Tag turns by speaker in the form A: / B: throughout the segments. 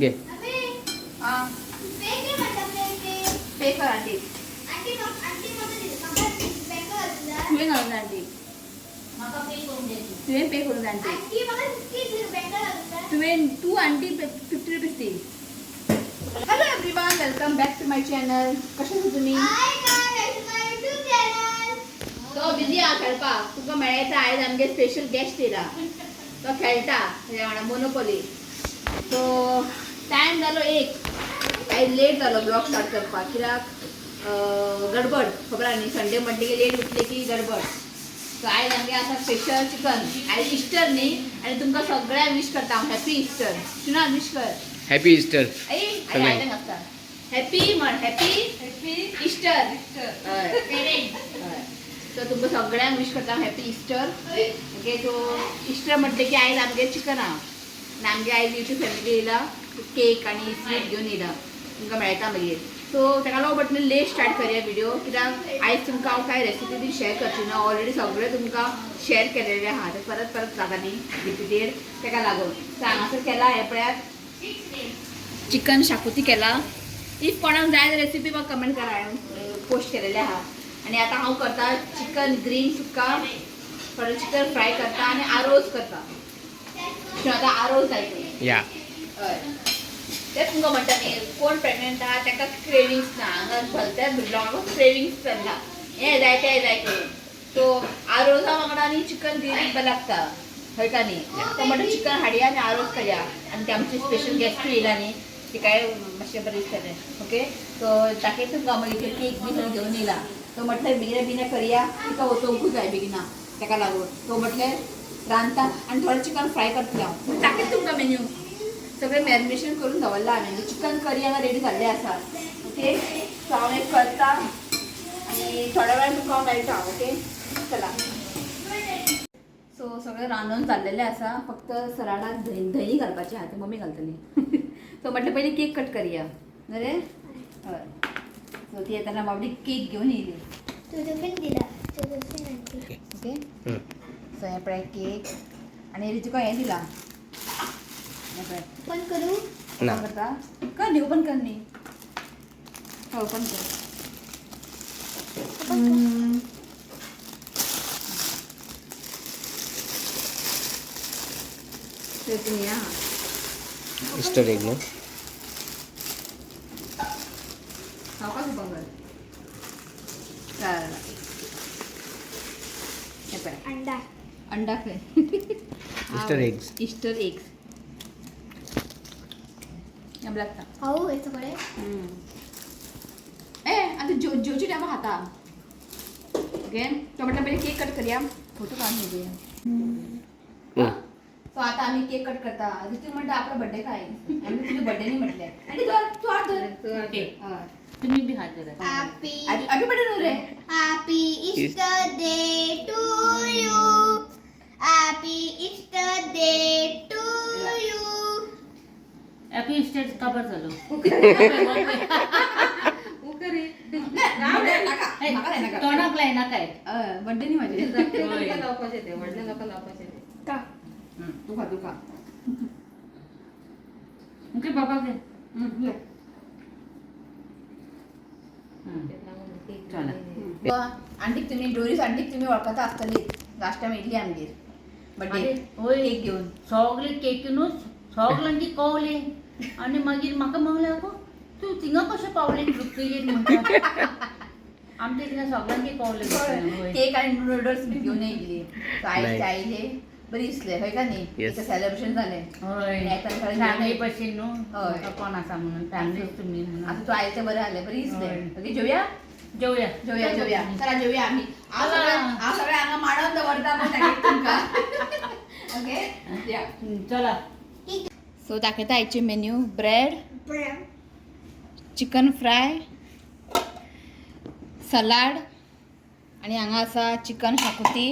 A: घे.
B: हां पे कर आंटी तुवें घालून आंटी तुवें पे करून आंटी तू आंटी 50 रुपीज दी. Hello everyone, welcome back to my channel. कशें आसा तुमी? तो बिजी आहा खेळपाक. तुका मेळयता आयज आमगे स्पेशल गेस्ट येयला. तो खेळटा तेज्या वांगडा मोनोपोली. सो टायम जालो 1. आयज लेट जालो ब्लॉग स्टार्ट करपाक. कित्याक गडबड खबर आहा न्ही, संडे म्हणटले की लेट उठले की गडबड. सो आयज आमगे आसा स्पेशल चिकन. आयज इस्टर न्ही आनी तुमकां सगळ्यांक विश करता हांव हॅपी इस्टर. शुना विश कर.
A: Happy Easter.
B: आयदन आसता हॅपी म्हण. Happy Easter. हय. सो तुमकां सगळ्यांक विश करता happy Easter. Okay. So Easter म्हटले की आयज आमगे चिकन आहा आनी आमगे आयज यूट्यूब फॅमिली येयला. केक आनी स्वीट घेवन येयला. तुमकां मेळटा मागीर. सो ताका लागून बट लेट स्टार्ट करया व्हिडिओ. कित्याक आयज तुमकां हांव कांय रेसिपी बी शेअर करची ना. ऑलरेडी सगळें तुमकां शेअर केलेलें आहा. ते परत परत जाता न्ही रिपिटेड. ताका लागून सो हांगासर केला हे पळयात चिकन शाकोती केला. इफ कोणाक जाय जाल्यार रेसिपी म्हाका कमेंट करा. हांवें पोस्ट केलेले आहा. आनी आतां हांव करता चिकन ग्रीन सुक्का. थोडें चिकन फ्राय करता आनी आरोज करता. सो आतां आरोज जाय
A: या.
B: हय तेच तुमकां म्हणटा न्ही, कोण प्रेग्नेंट आहा ताका क्रेविंग्स ना. हांगा भलत्याच भुरग्यांक क्रेविंग्स चल्ला हें जाय तें जाय करून. सो आरोजा वांगडा न्ही चिकन ग्रेवी बरें लागता. कळटा न्ही. तो म्हणटा चिकन हाडया आनी आरोज करया. आनी ते आमचे स्पेशल गेस्ट येयला न्ही, तिकाय मातशें बरें दिसतलें. ओके. सो दाखयता तुमकां मागीर केक बी घेवन येयला. तो म्हटल्यार बेगिना बेगिना करया. तिका वचोंकूच जाय बेगिना. ताका लागून तो म्हटल्यार रांदता आनी थोडें चिकन फ्राय करतलें हांव. दाखयता तुमकां मेन्यू. सगळें मॅरिनेशन करून दवरला हांवें. चिकन करी हांगा रेडी जाल्लें आसा. ओके. सो हांव एक करता आनी थोड्या वेळान तुमकां हांव मेळटा. ओके. चला. सो सगळें रांदून जाल्लेलें आसा. फक्त सलाडाक दही घालपाचें आहा. ती मम्मी घालतली. सो म्हटलें पयलीं केक कट करया. बरें. हय. सो ती येताना बाबडी केक घेवन येयली. ओके. सो हे पळय केक आनी तुका हें दिलां. ओपन करू.
A: ना.
B: ओपन करता. कर न्ही. ओपन कर न्ही. हय ओपन कर. तुम्ही या
A: इस्टर एग न्हू.
B: हांव कसो ओपन कर. हे पळय अंडा खंय.
A: Easter eggs.
B: इस्टर एग्स यें लागता.
C: हाऊ येतो कडे
B: आता जेवची टायमा खाता. ओके. तो म्हटलं पहिले केक कट करया. फोटो काढून घेऊया. सो आता आम्ही केक कट करता. तू म्हणता आपला बर्थडे काय आम्ही तुझे बर्थडे नाही म्हटले. आणि तू हात धर.
D: तुम्ही बी हात धरा.
B: हॅपी बर्थडे रे.
C: Happy Easter day to you. Happy Easter day to you.
D: Happy Easter कबर झालो. तोंडाक लायना काय.
B: बर्थडे नाही माझे.
D: का
B: तू खा तू खा.
D: ओके बाबा घे. चला.
B: आंटीक तुम्ही डोरीस आंटीक तुम्ही वळखता आसतली. लास्ट टाइम येयली आमगेर बर्थडे केक घेवन.
D: सगळे केकीनूच सगळ्यांची कवले आनी मागीर म्हाका म्हणलें गो तूं थिंगा कशें पावलें तृप्तीगेर म्हणटा. आमच्या थिंगा सगळ्यांची कवले
B: केक आनी नूडल्स बी घेवन येयली. आयले आयले बरी दिसले. हय का न्ही. तिचं सेलिब्रेशन जालें.
D: फॅमिली भशेन न्हू.
B: हय.
D: कोण आसा म्हणून फॅमिली तुमी
B: आता तू आयले बरें जालें. बरी दिसलें. ओके जेवया.
D: जेवया
B: जेवया जेवया. चला जेवया आमी. हांव सगळें हांगा मांडोवन दवरता मग दाखयता तुमकां. ओके या.
D: चला.
B: सो दाखयता आयचे menu. Bread, chicken fry, salad आनी हांगा आसा चिकन शाकोती.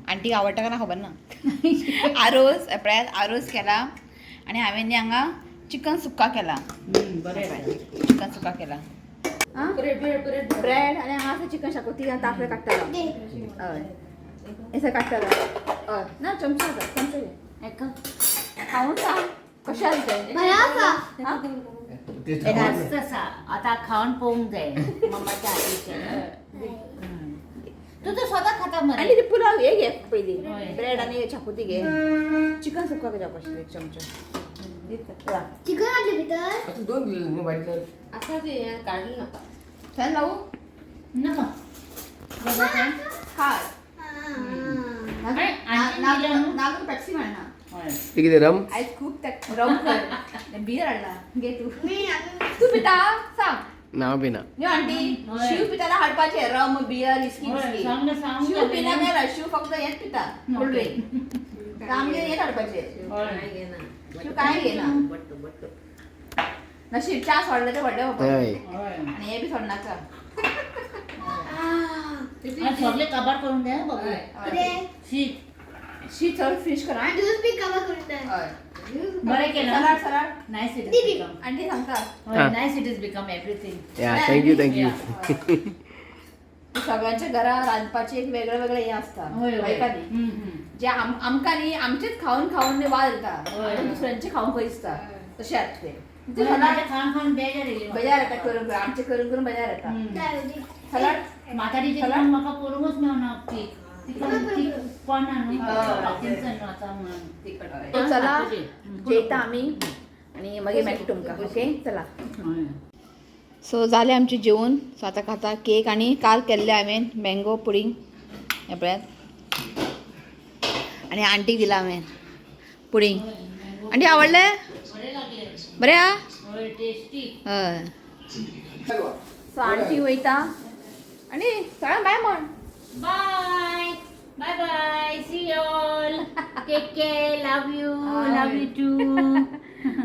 B: आंटीक आवडटा काय ना खबर ना. आरोज पळयात आरोज केला आनी हांवें न्ही हांगा चिकन सुक्का केला.
D: बरें.
B: चिकन सुक्का केला. ब्रेड आनी हांगा आसा चिकन शाकोती आनी तांतले काडटलो. हय हें काडटलो. हय ना चमचो आसा. चमचो घे.
D: एका
B: खावून सांग. कशाला ते
C: बरं का?
B: हा?
D: तसा आता खाऊन पोहून जाय मम्माच्या हातीचे तू तर स्वतः खाता
B: आणि
D: मरे
B: ते पुलाव हे घे पहिली
D: होय.
B: ब्रेड आणि चपाती घे चिकन सुक्का घ्या पाहिजे एक चमचा चला.
C: चिकन आणले भीतर
A: आता 2 दिले मी वाटलं.
B: असं ते काढलं नका छान लावू
D: नको बघा काय?
B: खा
D: अरे, आणखीन दिलं ना?
B: नागून पॅप्सी म्हणा
D: होय.
A: ते किती रम
B: आज खूप रम कर बियर आणला घे तू
C: मी
B: तू पिता सांग
A: नाव बिना
B: यो आंटी
D: होय.
B: शिव पिताला हाडपाचे रम बियर इस्की
D: होय,
B: बिस्की
D: सांग ना, सांग
B: शिव
D: ना,
B: पिना
D: बिना.
B: नाही शिव फक्त हेच पिता कोल्ड ड्रिंक आमगे हेच हाडपाचे शिव काय घे ना नशीब चहा सोडलं ते वडले बाबा
A: होय.
D: होय.
B: आणि हे बी सोडणार
D: आणि सगळे कबार करून द्या बाबू
C: अरे
D: शीत
B: शी चल फिनिश करा
C: आणि दूध बी कवा करून द्या.
D: बरं केलं.
B: सलाड सलाड
D: नाईस इट
C: दीदी.
D: इज बिकम
B: आंटी सांगता
D: nice it is become everything
A: या थँक्यू
B: सगळ्यांच्या घरा रांदपाचे एक वेगळं वेगळं हे असतं
D: होय होय
B: बायकांनी.
D: हम्म.
B: जे आमकानी आमचेच खाऊन खाऊन वाद येतात
D: होय.
B: आणि दुसऱ्यांचे खाऊन करिसतात तसे आहेत ते ते
D: मला
B: सलाड
D: खाऊन खाऊन बेजार येईल
B: बजार येतात करून करून. आमचे करून करून बजार येतात
D: हम्म.
C: त्याऐवजी
B: सलाड
D: म्हातारीचे
B: सलाड?
D: पण म्हाका करूंकच मेळना ती पण
B: तो चला जेता आम्ही आणि मागीर मेळटा तुमकां ओके चला सो जालें आमचें जेवण सो आतां खाता केक आनी काल केल्लें हांवें मँगो पुडींग हे पळयात आनी आंटीक दिलां हांवें पुडींग आंटी आवडलें बरें आहा
D: टेस्टी
B: हय सो आंटी वयता आनी सगळ्यांक बाय म्हण
D: bye bye bye see you all take care love you too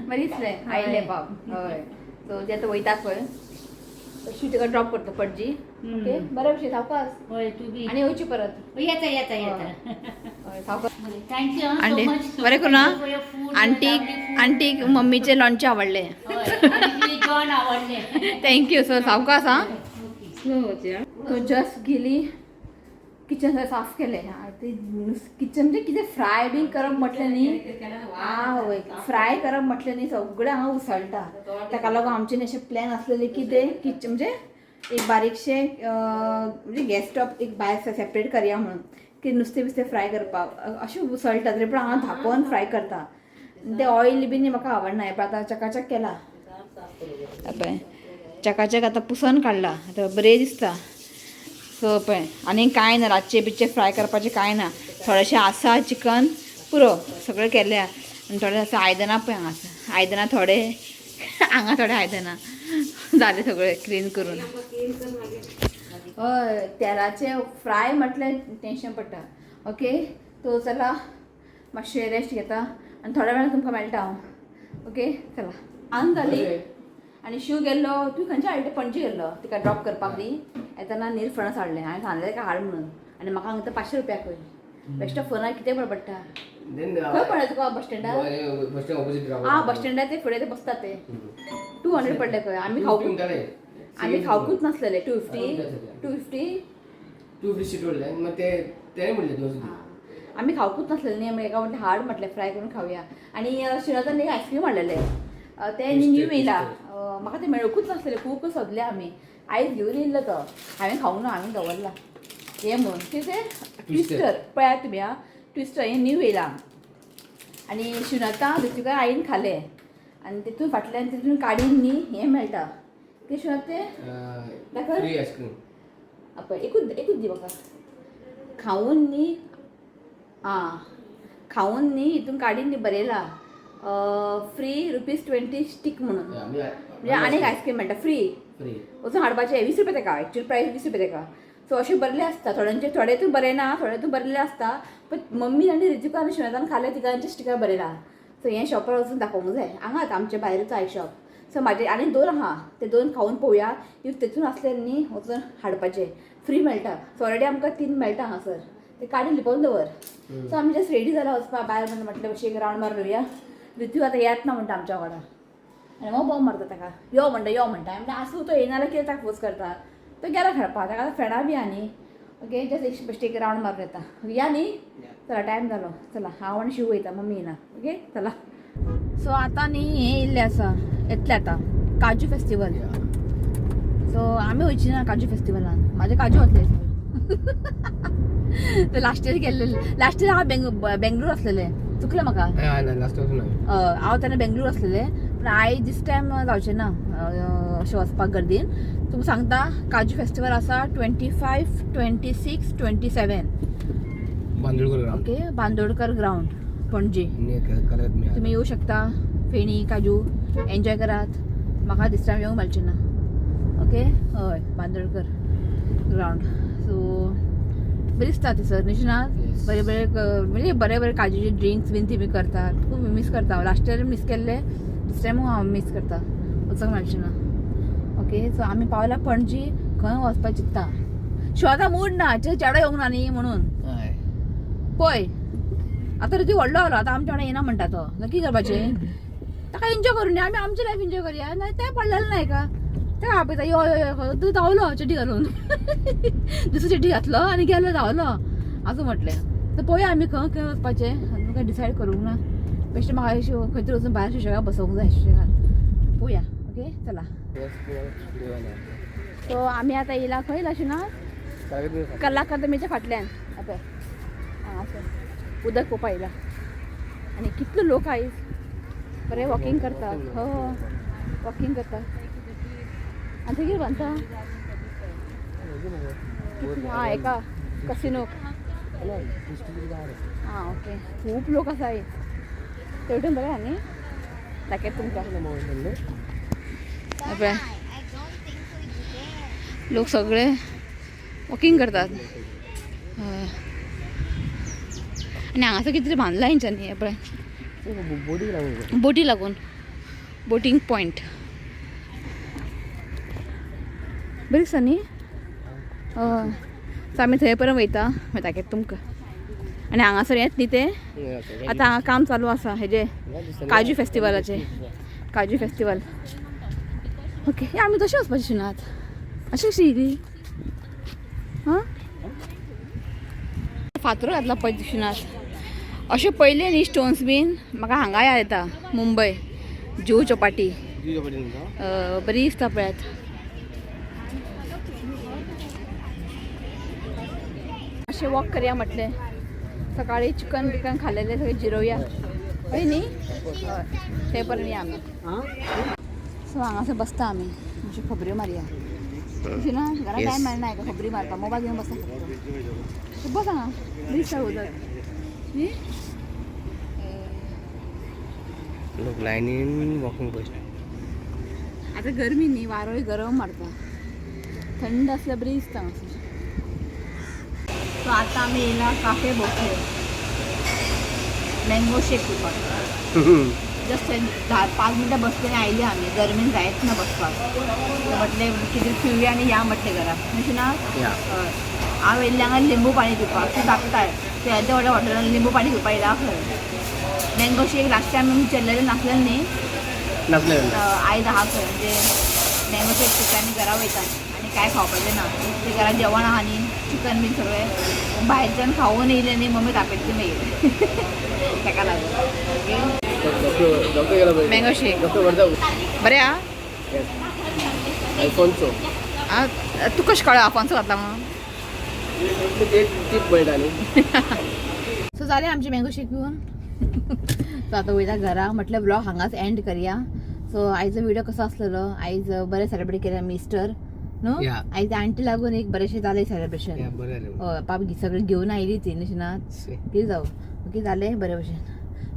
B: बरी दिसलें आयले बाब हय सो ते आतां वयता खंय तशी ताका ड्रॉप करता पणजी ओके बरें भशेन सावकास
D: होय तू बी
B: आनी वयची परत
D: येता येता येता
B: हय सावकास
D: थँक्यू
B: आंटी बरें करू ना आंटीक मम्मीचे लोणचें आवडलें
D: जॉन आवडले
B: थँक्यू सो सावकास हां तो जस्ट गेली किचन साफ केलें ते किचन म्हणजे कितें फ्राय बी करप म्हटलें न्ही आवय फ्राय करप म्हटलें न्ही सगळें हांगा उसळटा ताका लागून आमचें अशें प्लॅन आसलेलें की तें किचन म्हणजे एक बारीकशें म्हणजे गॅस स्टॉप एक भायर सेपरेट करया म्हणून की नुस्तें बिस्तें फ्राय करपाक अशें उसळटा तरी पूण हांव धांपोवन फ्राय करता तें ऑयल बी म्हाका आवडना पण आतां चकाचक केला पळय चकाचक आतां पुसून काडला आतां बरें दिसता सो पळय आनी कांय ना रातचे बिच्चे फ्राय करपाचें कांय ना थोडेशें आसा चिकन पुरो सगळें केलें आनी थोडें आसा आयदनां पळय हांगा आसा आयदनां थोडे हांगा थोडे आयदनां जालें सगळें क्लीन करून हय तेलाचें फ्राय म्हटल्यार टेंशन पडटा ओके तो चला मातशें रेस्ट घेता आनी थोड्या वेळान तुमकां मेळटा हांव ओके चला आन जाली आनी शिव गेल्लो तूं खंयच्या हाडले पणजे गेल्लो तिका ड्रॉप करपाक न्ही येताना निरफणस हाडलें हांवें सांगलें ताका हाड म्हणून आनी म्हाका हांगा 500 रुपया खंय बेश्टो फोनार कितें पड पडटा खंय पडलें तुका बस स्टँडार बस स्टँडार ते फुडें ते बसता ते 200 पडले खंय आमी खावकूच नासलेले 250 आमी खावकूच नासलेले न्ही आमी एका म्हटलें हाड म्हटलें फ्राय करून खावया आनी शिणाचान एक आयस्क्रीम हाडलेले ते न्यू येयला म्हाका ते मेळकूच नासलेले खूब सोदले आमी आयज घेवन येयल्लो तो हांवें खावंक ना हांवें दवरला हे म्हणून कितें ट्विस्टर पळयात तुमी आं ट्विस्टर हें न्यू येयला आनी शिणाता दुसरीकडे आईन खालें आनी तितून फाटल्यान तितून काडीन न्ही हें मेळटा ते शिणात ते पळय एकूच दी म्हाका खावून न्ही आं खावून न्ही हितून काडीन न्ही बरयला फ्री ₹20 स्टीक म्हणून म्हणजे आनी एक आयस्क्रीम मेळटा फ्री वचून हाडपाचें 20 रुपया तेका एक्चुअली प्रायस 20 रुपया तेका सो अशें बरलें आसता थोड्यांचे थोडे तूं बरयना थोडे तूं बरलें आसता पण मम्मी आनी रितिका आनी शिणातान खालें तिगांचे स्टिकर बरयला सो हें शॉपार वचून दाखोवंक जाय हांगाच आमच्या भायरूच आय शॉप सो म्हाजे आनी 2 आहा ते 2 खावून पळोवया इफ तेतून आसले न्ही वचून हाडपाचें फ्री मेळटा सो ऑलरेडी आमकां 3 मेळटा हांगासर ते काडून लिपोवन दवर सो आमी जस्ट रेडी जाला वचपाक भायर म्हणून म्हटलें अशें एक रावंड मारून येवया रितू आतां येत ना म्हणटा आमच्या वांगडा आनी हो बॉम्ब मारता ताका यो म्हणटा म्हणजे आसूं तो येयना जाल्यार कितें ताका फोर्स करता तो गेला खेळपाक ताका फ्रेंडां बी आहा न्ही ओके जस्ट एक बेश्टे एक रावंड मारून येता या न्ही चला टायम जालो चला हांव आनी शिव वयता मम्मी येना ओके चला सो आता न्ही हे येयल्लें आसा येतलें आतां काजू फेस्टिवल. सो आमी वयची ना काजू फेस्टिवलान, म्हाजे काजू वतले. तर लास्ट इयर गेल्ले, लास्ट इयर हांव बेंगलोर आसलेले, चुकलें म्हाका. हांव तेन्ना बेंगलोर आसलेले, पूण आय दिस टायम जावचें ना अशें वचपाक गर्दीन. तुमकां सांगता काजू फेस्टिवल आसा 25, 26, 27 ओके, बांदोडकर ग्राउंड पणजी. तुम्ही येऊ शकता, फेणी काजू एन्जॉय करात. म्हाका दिस टायम येवंक मेळचें ना. ओके, हय बांदोडकर ग्राउंड. सो बरी दिसता थंयसर निशनाथ. बरे बरे म्हणजे बरे बरे काजूचे ड्रिंक्स बीन ती करतात. खूब मिस करता. लास्ट इयर मिस केल्ले, दिस टायम हांव मिस करता, वचूंक मेळचें ना. ओके, सो आमी पावल्या पणजी. खंय वचपाक चित्ता, शो आतां मूड ना, चेडो येवंक ना न्ही म्हणून. पळय आतां ऋतू व्हडलो आलो, आतां आमच्या वांगडा येना म्हणटा तो. नक्की करपाचें, ताका एन्जॉय करून आमी आमची लायफ एन्जॉय करया. ना तें पडलेलें नाही का, तेका आपयता यो यो यो तूं धांवलो चड्डी घालून. दुसरी चड्डी घातलो आनी गेलो धांवलो असं म्हटलें. तर पळोवया आमी खंय खंय वचपाचें, तुमकां डिसायड करूंक ना. बेश्टें म्हाका खंय तरी वचून भायर सुशेगाद बसोवंक जाय सुशेगाद. पळोवया. ओके चला. सो आमी आतां येयला खंय लाशिना कलाकार तुमच्या फाटल्यान. आतां हांगासर उदक पळोवपा येयला. आनी कितले लोक आयज बरें वॉकिंग करतात. हो वॉकिंग करतात. आनी थंय कितें बांदता हां एका कसिनोक. हां ओके, खूब लोक आसा आयज. तेवटेन बरें न्ही दाखयता तुमकां. पळय लोक सगळे वॉकिंग करतात. आनी हांगासर कितें तरी बांदलां हेंच्यांनी. हे पळय बोटी लागून, बोटींग पॉयंट. बरी दिसता न्ही. सो आमी थंय पर्यंत वयता, मागीर दाखयता तुमकां. आनी हांगासर येत न्ही ते आतां हांगा काम चालू आसा हेजे काजू फेस्टिवलाचे. काजू फेस्टिवल. ओके, आमी तशें वचपाचें शिनात, अशें कशी येयली. हां फातरो घातला पळय दिशिनात. अशें पयले न्ही स्टोन्स बीन म्हाका हांगा याद येता, मुंबय जुहू चौपाटी. बरी दिसता पळयात. अशें वॉक करया म्हटलें. सकाळी चिकन बिकन खाल्लेलें सगळें जिरोवया हय न्ही. हय थंय पर्यंत या आमी. सो हांगासर बसता आमी, मातशे खबऱ्यो मारया. अशें ना घरा टायम मेळना हाका खबरी मारपाक, मोबायल घेवन बसता फक्त. बस हांगा बरी दिसता उदक न्ही.
A: लोक लायनीन वॉकिंग पळय.
B: आतां गरमी न्ही, वारोय गरम मारता. थंड आसल्यार बरी दिसता हांगासर. सो आतां आमी येयला काफे बोके. मँगो शेक पिवपाक. जस्ट 5 मिनटां बसलें आयली आमी. गरमीन जायत ना बसपाक. म्हटलें कितें पिवया आनी या म्हटलें घरा अशें ना. हय हांव येयल्लें हांगा लिंबू पाणी पिवपाक. तूं धाकटाय ते येद्या व्हडल्या हॉटेलान लिंबू पाणी पिवपाक येयला खंय. मँगो शेक लास्ट टायम आमी चेल्लेलें नासलेलें न्ही. आयज आहा खंय म्हणजे मँगो शेक पिवता आनी घरा वयता. आनी कांय खावपाचें ना. ते घरा जेवण आहा न्ही, चिकन बीन सगळें भायरच्यान खावून येयलें न्ही, मम्मी दाखयतली मागीर. ताका लागून ओके मँगो शेक बरें आहा.
A: अल्फोन्सो
B: तूं कशें कळ्ळें अल्फोन्सो घातला म्हणून. सो जालें आमचें मँगो शेक पिवून. सो आतां वयता घरा. म्हटलें ब्लॉग हांगाच एंड करया. सो आयजो व्हिडिओ कसो आसलेलो. आयज बरें सेलिब्रेट केलें आमी इस्टर न्हू. आयज आंटी लागून एक बरेंशें जालें सेलिब्रेशन. हय पाप सगळें घेवन आयली ती निशनाथ. कितें जावं ओके जालें बरे भशेन.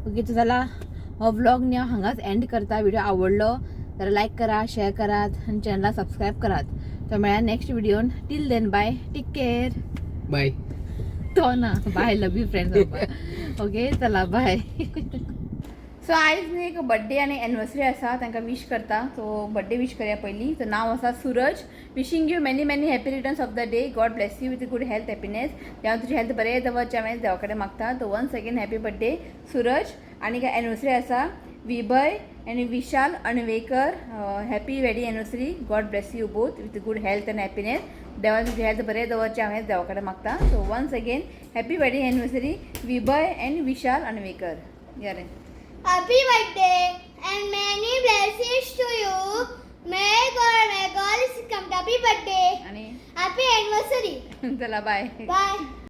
B: ओके तो जाला हो व्लॉग न्ही हांव हांगाच एंड करता. व्हिडिओ आवडलो जाल्यार लायक करा, शेअर करात आनी चॅनला सबस्क्रायब करात. तो मेळ्या नेक्स्ट व्हिडिओन. Till then bye, take care.
A: Bye.
B: तो ना bye, love you friends. Okay चला बाय. सो आयज न्ही एक बर्थडे आनी एनिवर्सरी आसा, तांकां विश करता. सो बर्थडे विश करया पयलीं. तो नांव आसा Suraj. Wishing you many many happy returns of the day. God bless you with good health happiness. देवा तुजी हेल्थ बरें दवरचें हांवें देवा कडेन मागता. तो once again happy birthday Suraj. आनी काय एनिवर्सरी आसा विभय आनी Vishal Anvekar. Happy wedding anniversary. God bless you both with good health and happiness. देवा तुजी हेल्थ बरें दवरचें हांवें देवा कडेन मागता. So once again happy wedding anniversary Vibhay and Vishal Anvekar. या रे
C: Happy birthday and many blessings to you. May God is come. Happy birthday.
B: आणि
C: Happy anniversary.
B: चला बाय
C: Bye.